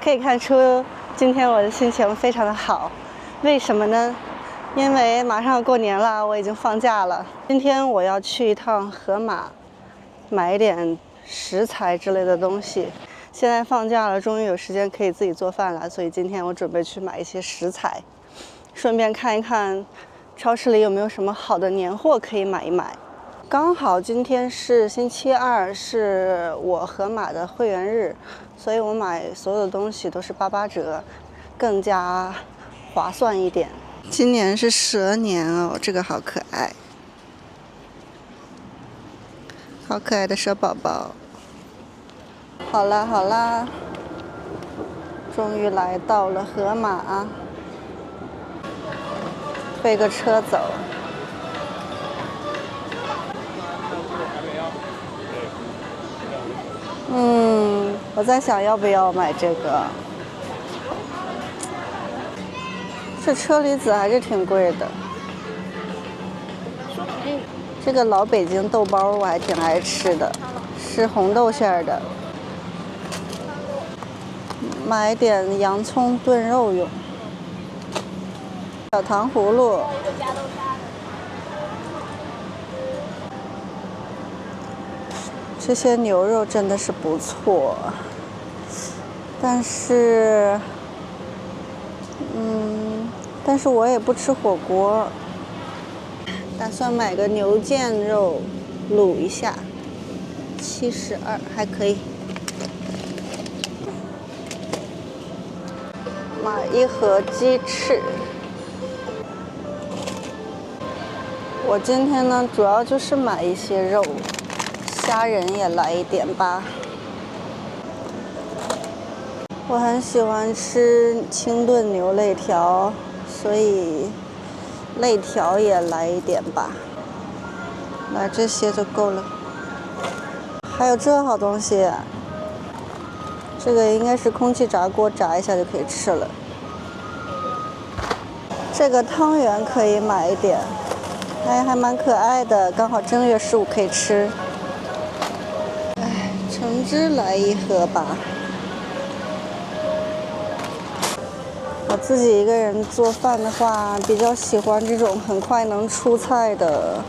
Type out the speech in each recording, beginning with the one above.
可以看出今天我的心情非常的好，为什么呢？因为马上要过年了，我已经放假了。今天我要去一趟盒马，买一点食材之类的东西。现在放假了，终于有时间可以自己做饭了，所以今天我准备去买一些食材，顺便看一看超市里有没有什么好的年货可以买一买。刚好今天是星期二，是我盒马的会员日，所以我买所有的东西都是88折，更加划算一点。今年是蛇年哦，这个好可爱，好可爱的蛇宝宝。好啦好啦，终于来到了盒马，推个车走。我在想要不要买这个，这车厘子还是挺贵的。这个老北京豆包我还挺爱吃的，是红豆馅的。买点洋葱炖肉用。小糖葫芦。这些牛肉真的是不错，但是我也不吃火锅，打算买个牛腱肉卤一下，72还可以。买一盒鸡翅。我今天呢，主要就是买一些肉，虾仁也来一点吧。我很喜欢吃清炖牛肋条，所以肋条也来一点吧。买这些就够了。还有这好东西，这个应该是空气炸锅炸一下就可以吃了。这个汤圆可以买一点，还蛮可爱的，刚好正月15可以吃。橙汁来一盒吧。我自己一个人做饭的话，比较喜欢这种很快能出菜的。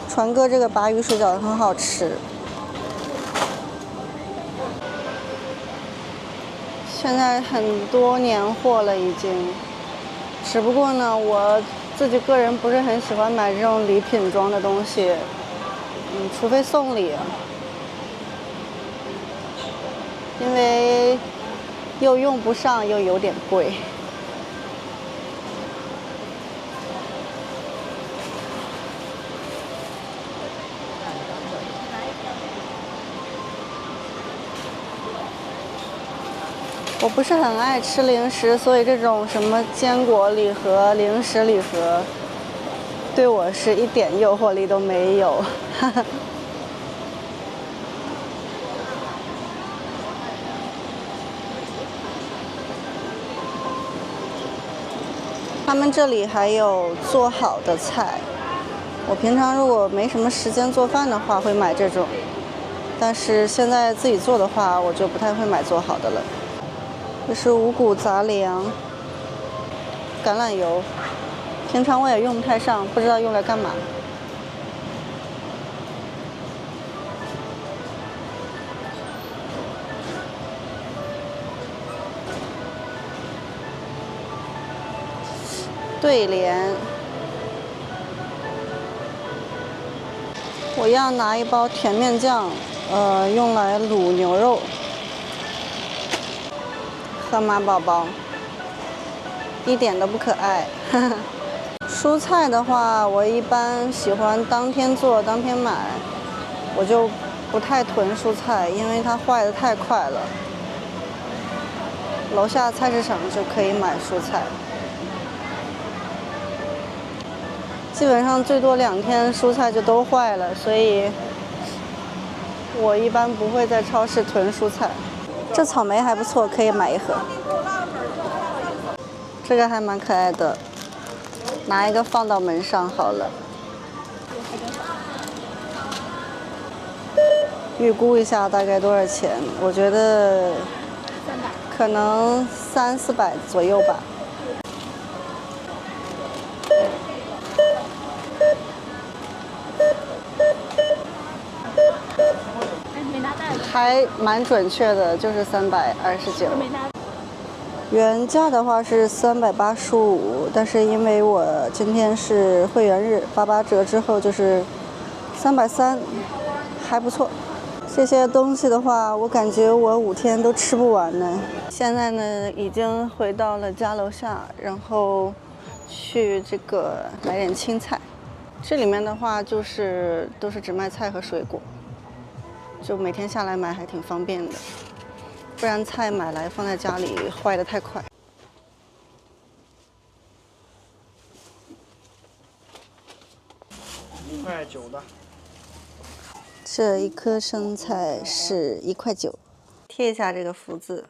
传哥这个鲅鱼水饺很好吃。现在很多年货了已经，只不过呢，我自己个人不是很喜欢买这种礼品装的东西，除非送礼，因为又用不上又有点贵。我不是很爱吃零食，所以这种什么坚果礼盒、零食礼盒，对我是一点诱惑力都没有。他们这里还有做好的菜，我平常如果没什么时间做饭的话，会买这种，但是现在自己做的话，我就不太会买做好的了。这是五谷杂粮、橄榄油，平常我也用不太上，不知道用来干嘛。对联，我要拿一包甜面酱，用来卤牛肉。盒马宝宝一点都不可爱。蔬菜的话，我一般喜欢当天做当天买，我就不太囤蔬菜，因为它坏得太快了。楼下菜市场就可以买蔬菜，基本上最多2天蔬菜就都坏了，所以我一般不会在超市囤蔬菜。这草莓还不错，可以买一盒。这个还蛮可爱的，拿一个放到门上好了。预估一下大概多少钱？我觉得可能300-400左右吧。还蛮准确的，就是329。原价的话是385，但是因为我今天是会员日，88折之后就是330，还不错。这些东西的话，我感觉我5天都吃不完呢。现在呢，已经回到了家楼下，然后去这个买点青菜。这里面的话就是都是只卖菜和水果，就每天下来买还挺方便的，不然菜买来放在家里坏得太快。1块9的。这一颗生菜是1块9，贴一下这个福字。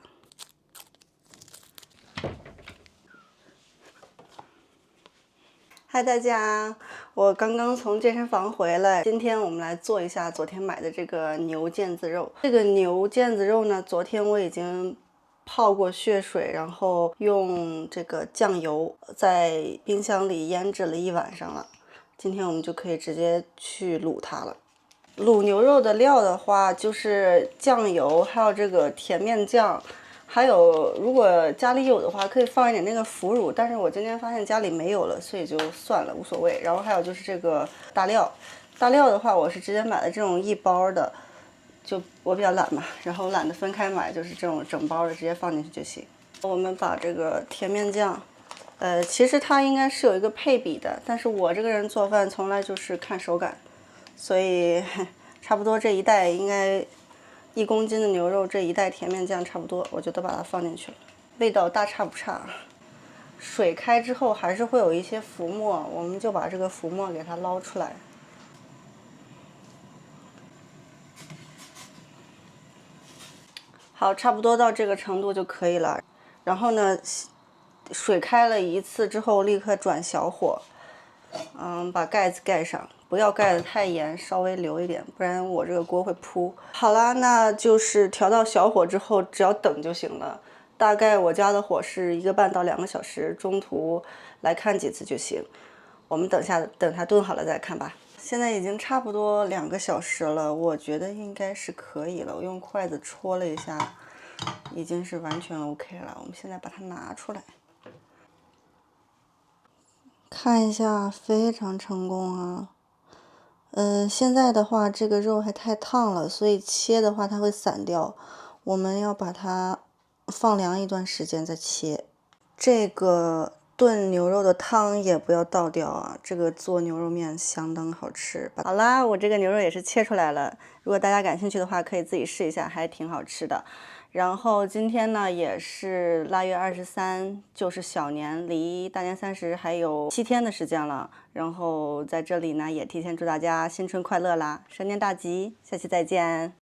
嗨，大家，我刚刚从健身房回来，今天我们来做一下昨天买的这个牛腱子肉。这个牛腱子肉呢，昨天我已经泡过血水，然后用这个酱油在冰箱里腌制了1晚上了。今天我们就可以直接去卤它了。卤牛肉的料的话，就是酱油，还有这个甜面酱，还有如果家里有的话，可以放一点那个腐乳，但是我今天发现家里没有了，所以就算了，无所谓。然后还有就是这个大料，大料的话，我是直接买的这种1包的，就我比较懒嘛，然后懒得分开买，就是这种整包的，直接放进去就行。我们把这个甜面酱，其实它应该是有一个配比的，但是我这个人做饭从来就是看手感。所以差不多这一袋应该1公斤的牛肉，这一袋甜面酱差不多，我就都把它放进去了，味道大差不差。水开之后还是会有一些浮沫，我们就把这个浮沫给它捞出来。好，差不多到这个程度就可以了。然后呢，水开了1次之后，立刻转小火，把盖子盖上。不要盖得太严，稍微留一点，不然我这个锅会扑。好啦，那就是调到小火之后，只要等就行了。大概我家的火是1个半到2个小时，中途来看几次就行。我们等它炖好了再看吧。现在已经差不多2个小时了，我觉得应该是可以了。我用筷子戳了一下，已经是完全 OK 了。我们现在把它拿出来。看一下，非常成功啊！现在的话，这个肉还太烫了，所以切的话它会散掉。我们要把它放凉一段时间再切。这个炖牛肉的汤也不要倒掉啊，这个做牛肉面相当好吃。好啦，我这个牛肉也是切出来了，如果大家感兴趣的话，可以自己试一下，还挺好吃的。然后今天呢也是腊月23，就是小年，离大年30还有7天的时间了。然后在这里呢也提前祝大家新春快乐啦，蛇年大吉，下期再见。